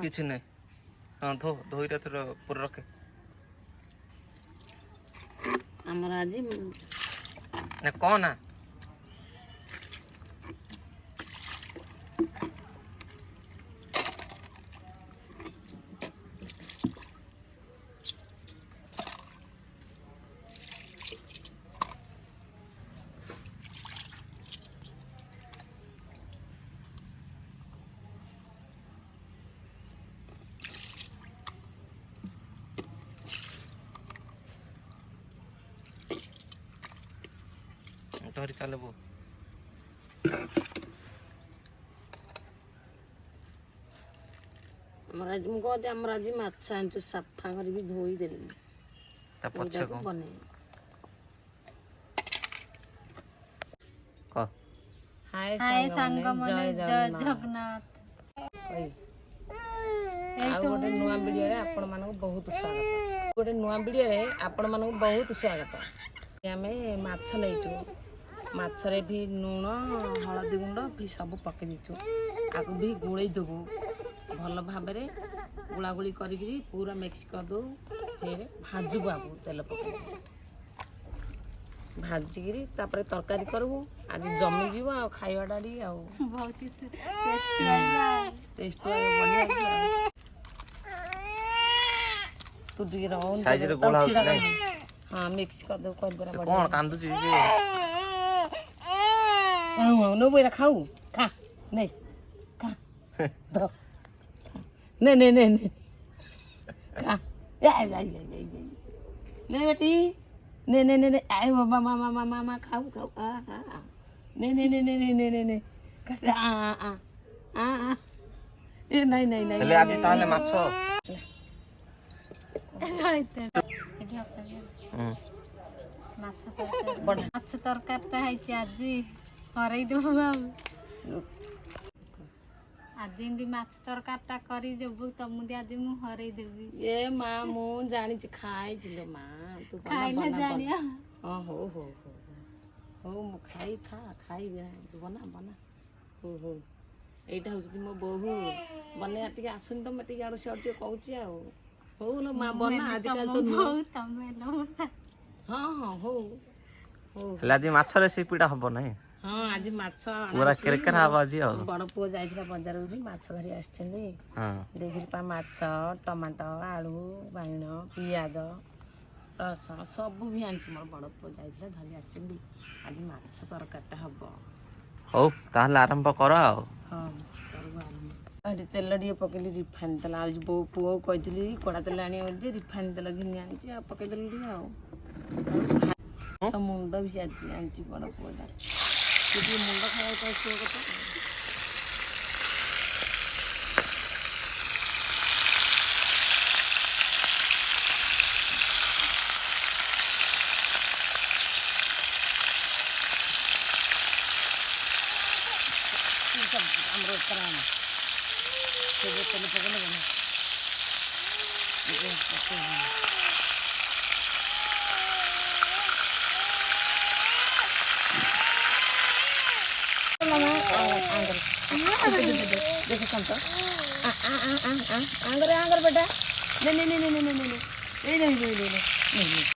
किसी नहीं। हाँ धो धोई थोड़ा पूरा रखे हमर आज ना कौन है धरी चले वो हमर आज माछ आंचु सफा कर भी धोई देली ता पछे को बने क हाय संग मने जय जगन्नाथ आ गोटे नुआ वीडियो रे आपण मानको बहुत स्वागत गोटे नुआ वीडियो रे आपण मानको बहुत स्वागत आमे माछ लेचु माछ रे भी लूण हळदी गुंड भी सब पके दिचु आकु भी गुळै दबु भल भाबे रे गुळागुळी करिकरी पूरा मिक्स कर दो फिर भाजु बाबू तेल पके भाजिकरी तापर तरकारी करबो आज जमी जीव आ खाइबा डाडी आ बहुत ही टेस्टी है टेस्ट बढ़िया तू दी राउंड साइज रे गोला होत नहीं हां मिक्स कर दो कोई बरा कौन कांदु जी जे नो बोला खाऊ खा नहीं खा दो नहीं नहीं नहीं नहीं खा नहीं बेटी नहीं नहीं नहीं आए मामा मामा मामा मामा खाऊ खाऊ नहीं नहीं नहीं नहीं नहीं नहीं नहीं आ ए नहीं नहीं नहीं तले आज ताले माछो माछ तरकारीटा है आज हरई देव बाबू आज एमती माछ तरकारीटा करी जबु तमुदी आज मु हरई देबी ए मां मु जानि छ खाइ जिलो मां तू खाइला जानिया हां हो हो हो मु खाई था खाई तू बना बना हो हो एटा होसी मो बहु बने आटी आसुन त मते गाड़ से आटी कहूची आ हो लो मां बना आज काल तो बहुत तमे लो हां हां हो हो आज माछ रेसिपीटा हबो नहीं हां आज माछ पूरा केरकर हबो जी हो बड़ पो जाइथरा बाजार रे माछ धरि आछछे हां देखिर पा माछ टमाटो आलू बाइण पियाज रस सब भी आंची मोर बड़ पो जाइथरा धरि आछछे आज माछ तरकारीटा हबो हो ताहले आरंभ कर आ हां करबो आरंभ तेल दिए पकेली रिफाइन तेल आज बो पुओ कहितली कोडा तेल आनी जे रिफाइन तेल घिनी आनी आ पके देली दिए आ मुंड भी आंची बड़ पोडा किती मुंड खाय तो सो कत हमरो कराना से तेल पकने बना देखो संतो आंगर आंगर बेटा नहीं नहीं नहीं नहीं नहीं नहीं नहीं नहीं नहीं नहीं नहीं